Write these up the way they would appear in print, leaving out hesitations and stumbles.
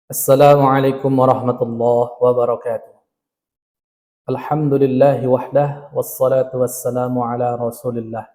Assalamualaikum warahmatullahi wabarakatuh. Alhamdulillahi wahdah wassalatu wassalamu ala Rasulillah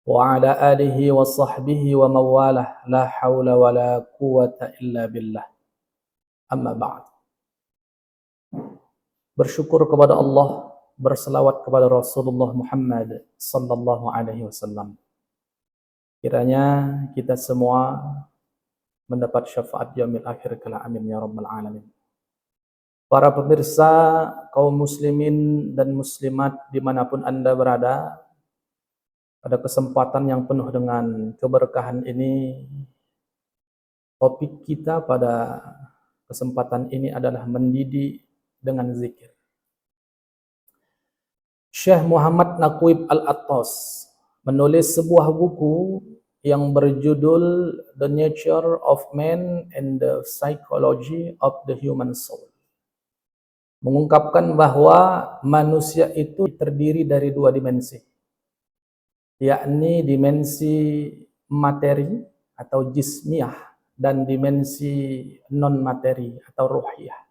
wa ala alihi wa sahbihi wa mawalah la haula wa la quwata illa billah. Amma ba'd. Bersyukur kepada Allah, berselawat kepada Rasulullah Muhammad sallallahu alaihi wasallam. Kiranya kita semua mendapat syafaat yaumil akhir kala amin ya rabbal alamin. Para pemirsa kaum muslimin dan muslimat dimanapun Anda berada, pada kesempatan yang penuh dengan keberkahan ini, topik kita pada kesempatan ini adalah mendidik dengan zikir. Syekh Muhammad Naqib Al-Attas menulis sebuah buku yang berjudul The Nature of Man and the Psychology of the Human Soul. Mengungkapkan bahwa manusia itu terdiri dari dua dimensi, yakni dimensi materi atau jismiyah dan dimensi non-materi atau ruhiyah.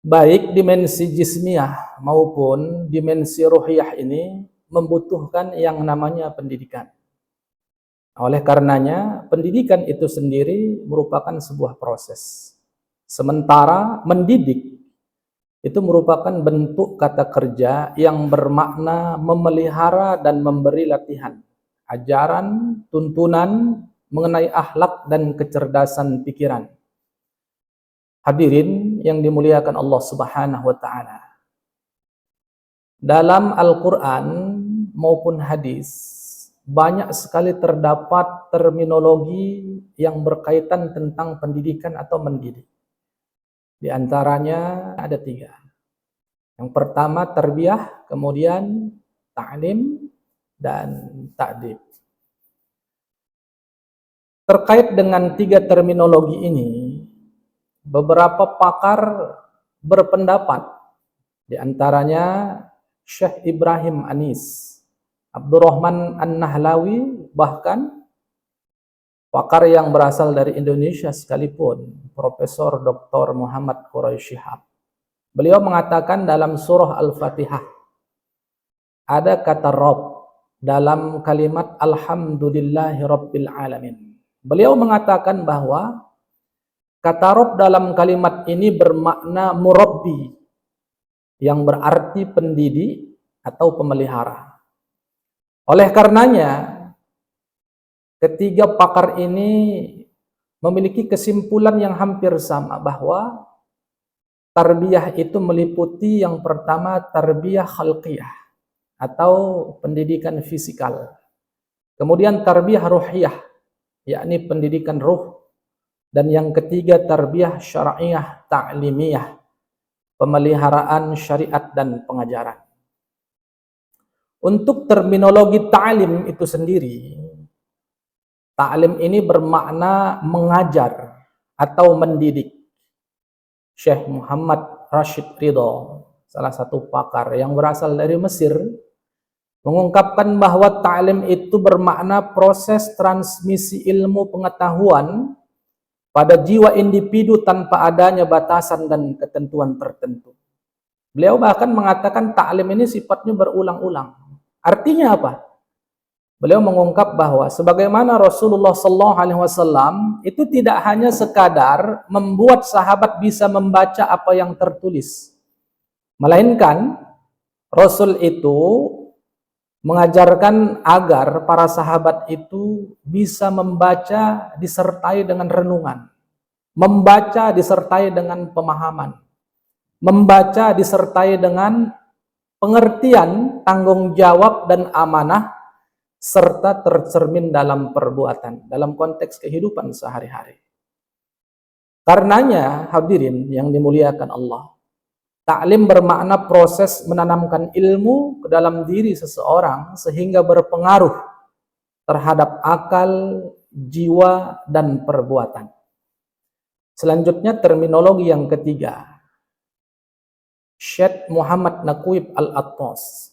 Baik dimensi jismiyah maupun dimensi ruhiyah ini membutuhkan yang namanya pendidikan. Oleh karenanya, pendidikan itu sendiri merupakan sebuah proses. Sementara mendidik itu merupakan bentuk kata kerja yang bermakna memelihara dan memberi latihan, ajaran, tuntunan mengenai akhlak dan kecerdasan pikiran. Hadirin yang dimuliakan Allah Subhanahu wa taala. Dalam Al-Qur'an maupun hadis banyak sekali terdapat terminologi yang berkaitan tentang pendidikan atau mendidik. Di antaranya ada 3. Yang pertama tarbiyah, kemudian ta'lim, dan ta'dib. Terkait dengan 3 terminologi ini, beberapa pakar berpendapat, di antaranya Syekh Ibrahim Anis, Abdurrahman An-Nahlawi, bahkan pakar yang berasal dari Indonesia sekalipun, Profesor Dr. Muhammad Quraisy Shihab. Beliau mengatakan dalam surah Al-Fatihah ada kata Rabb dalam kalimat Alhamdulillahi Rabbil Alamin. Beliau mengatakan bahwa kata Rabb dalam kalimat ini bermakna murabbi, yang berarti pendidik atau pemelihara. Oleh karenanya, ketiga pakar ini memiliki kesimpulan yang hampir sama bahwa tarbiyah itu meliputi yang pertama tarbiyah khalqiyah atau pendidikan fisikal. Kemudian tarbiyah ruhiyah, yakni pendidikan ruh. Dan yang ketiga tarbiyah syar'iyah ta'limiyah, pemeliharaan syariat dan pengajaran. Untuk terminologi ta'lim itu sendiri, ta'lim ini bermakna mengajar atau mendidik. Syekh Muhammad Rashid Ridho, salah satu pakar yang berasal dari Mesir, mengungkapkan bahwa ta'lim itu bermakna proses transmisi ilmu pengetahuan pada jiwa individu tanpa adanya batasan dan ketentuan tertentu. Beliau bahkan mengatakan ta'lim ini sifatnya berulang-ulang. Artinya apa? Beliau mengungkap bahwa sebagaimana Rasulullah SAW itu tidak hanya sekadar membuat sahabat bisa membaca apa yang tertulis, melainkan Rasul itu mengajarkan agar para sahabat itu bisa membaca disertai dengan renungan, membaca disertai dengan pemahaman, membaca disertai dengan pengertian, tanggung jawab dan amanah, serta tercermin dalam perbuatan, dalam konteks kehidupan sehari-hari. Karenanya, hadirin yang dimuliakan Allah, ta'lim bermakna proses menanamkan ilmu ke dalam diri seseorang sehingga berpengaruh terhadap akal, jiwa, dan perbuatan. Selanjutnya terminologi yang ketiga, Syekh Muhammad Naqib Al-Attas,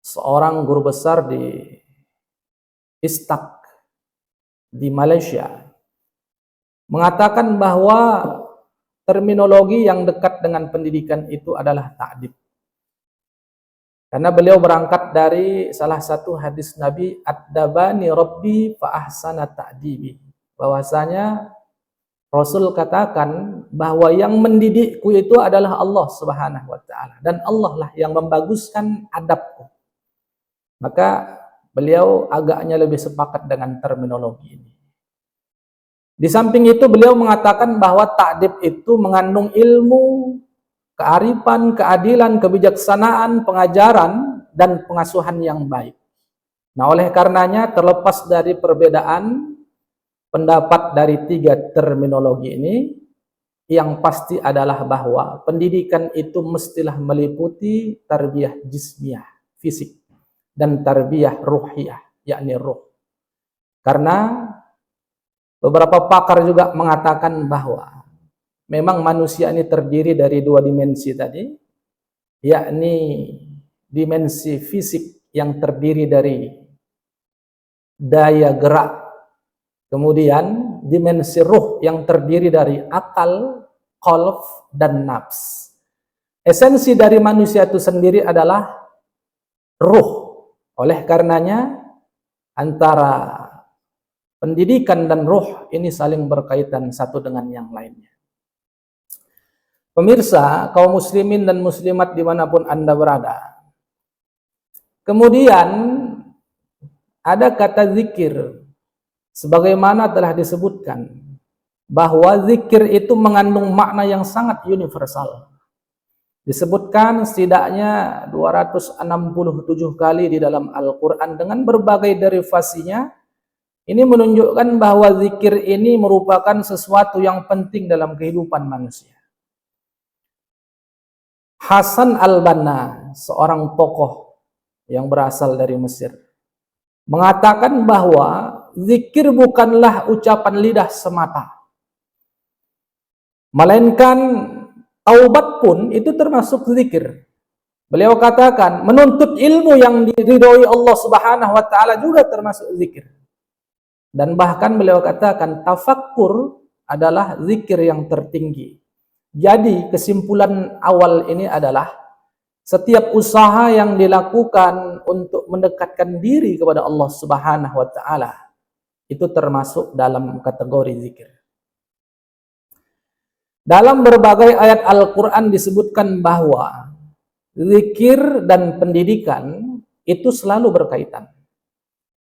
seorang guru besar di Istak di Malaysia, mengatakan bahwa terminologi yang dekat dengan pendidikan itu adalah ta'dib. Karena beliau berangkat dari salah satu hadis Nabi, "Ad-dabani Rabbi fa ahsana ta'dibi." Bahwasanya Rasul katakan bahwa yang mendidikku itu adalah Allah Subhanahu wa taala, dan Allah lah yang membaguskan adabku. Maka beliau agaknya lebih sepakat dengan terminologi ini. Di samping itu beliau mengatakan bahwa ta'dib itu mengandung ilmu, kearifan, keadilan, kebijaksanaan, pengajaran, dan pengasuhan yang baik. Nah, oleh karenanya terlepas dari perbedaan pendapat dari tiga terminologi ini, yang pasti adalah bahwa pendidikan itu mestilah meliputi tarbiyah jismiyah, fisik, dan tarbiyah ruhiyah, yakni ruh. Karena beberapa pakar juga mengatakan bahwa memang manusia ini terdiri dari dua dimensi tadi, yakni dimensi fisik yang terdiri dari daya gerak, kemudian dimensi ruh yang terdiri dari akal, qalb, dan nafs. Esensi dari manusia itu sendiri adalah ruh. Oleh karenanya antara pendidikan dan ruh ini saling berkaitan satu dengan yang lainnya. Pemirsa, kaum muslimin dan muslimat dimanapun Anda berada. Kemudian ada kata zikir. Sebagaimana telah disebutkan bahwa zikir itu mengandung makna yang sangat universal. Disebutkan setidaknya 267 kali di dalam Al-Quran dengan berbagai derivasinya. Ini menunjukkan bahwa zikir ini merupakan sesuatu yang penting dalam kehidupan manusia. Hasan al-Banna, seorang tokoh yang berasal dari Mesir, mengatakan bahwa zikir bukanlah ucapan lidah semata, melainkan taubat pun itu termasuk zikir. Beliau katakan menuntut ilmu yang diridhoi Allah Subhanahu wa taala juga termasuk zikir. Dan bahkan beliau katakan tafakkur adalah zikir yang tertinggi. Jadi kesimpulan awal ini adalah setiap usaha yang dilakukan untuk mendekatkan diri kepada Allah Subhanahu wa taala itu termasuk dalam kategori zikir. Dalam berbagai ayat Al-Quran disebutkan bahwa zikir dan pendidikan itu selalu berkaitan.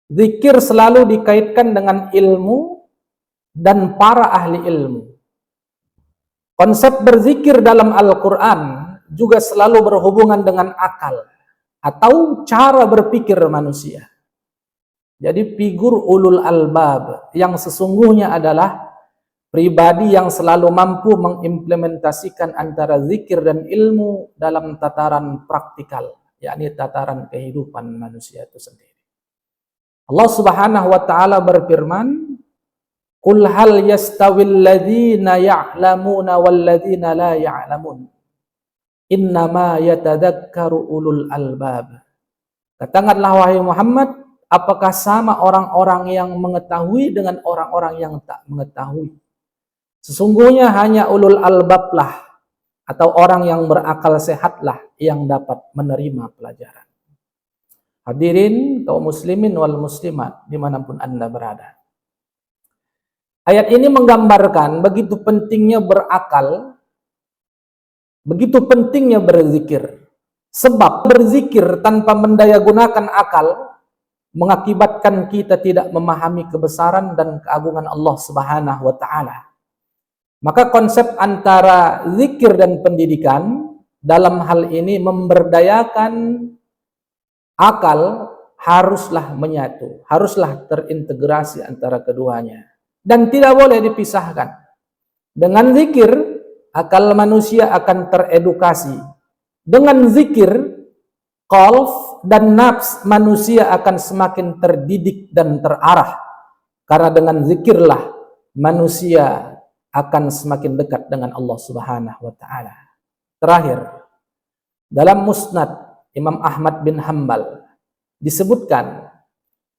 Zikir selalu dikaitkan dengan ilmu dan para ahli ilmu. Konsep berzikir dalam Al-Quran juga selalu berhubungan dengan akal atau cara berpikir manusia. Jadi figur ulul albab yang sesungguhnya adalah pribadi yang selalu mampu mengimplementasikan antara zikir dan ilmu dalam tataran praktikal, yakni tataran kehidupan manusia itu sendiri. Allah Subhanahu wa taala berfirman, "Qul hal yastawil ladzina ya'lamuna wal ladzina la ya'lamun. Innama yatadzakkaru ulul albab." Katakanlah wahai Muhammad, apakah sama orang-orang yang mengetahui dengan orang-orang yang tak mengetahui? Sesungguhnya hanya ulul albablah atau orang yang berakal sehatlah yang dapat menerima pelajaran. Hadirin kaum muslimin wal muslimat dimanapun Anda berada. Ayat ini menggambarkan begitu pentingnya berakal, begitu pentingnya berzikir. Sebab berzikir tanpa mendayagunakan akal mengakibatkan kita tidak memahami kebesaran dan keagungan Allah Subhanahu wa taala. Maka konsep antara zikir dan pendidikan dalam hal ini memberdayakan akal haruslah menyatu, haruslah terintegrasi antara keduanya dan tidak boleh dipisahkan. Dengan zikir akal manusia akan teredukasi. Dengan zikir qalb dan nafs manusia akan semakin terdidik dan terarah. Karena dengan zikirlah manusia akan semakin dekat dengan Allah Subhanahu wa taala. Terakhir, dalam Musnad Imam Ahmad bin Hanbal disebutkan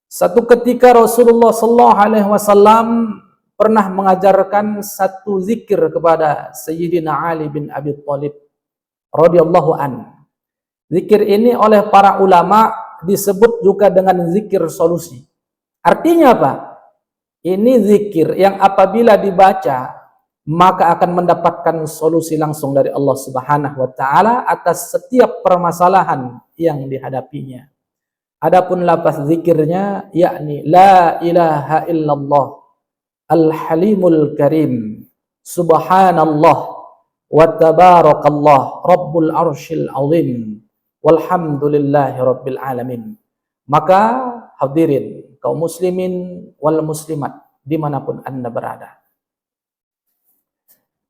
satu ketika Rasulullah sallallahu alaihi wasallam pernah mengajarkan satu zikir kepada Sayyidina Ali bin Abi Thalib radhiyallahu an. Zikir ini oleh para ulama disebut juga dengan zikir solusi. Artinya apa? Ini zikir yang apabila dibaca maka akan mendapatkan solusi langsung dari Allah Subhanahu wa taala atas setiap permasalahan yang dihadapinya. Adapun lafaz zikirnya yakni la ilaha illallah al-halimul karim subhanallah wa tabarakallah rabbul arsyil azim walhamdulillahi rabbil alamin. Maka hadirin kaum muslimin wal muslimat dimanapun Anda berada,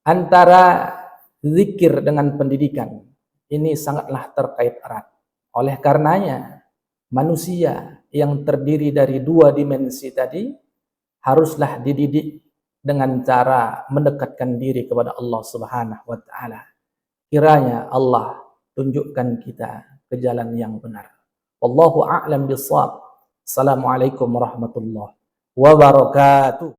antara zikir dengan pendidikan ini sangatlah terkait erat. Oleh karenanya manusia yang terdiri dari dua dimensi tadi haruslah dididik dengan cara mendekatkan diri kepada Allah Subhanahu wa taala. Kiranya Allah tunjukkan kita ke jalan yang benar. Wallahu a'lam bishawab. Assalamualaikum warahmatullahi wabarakatuh.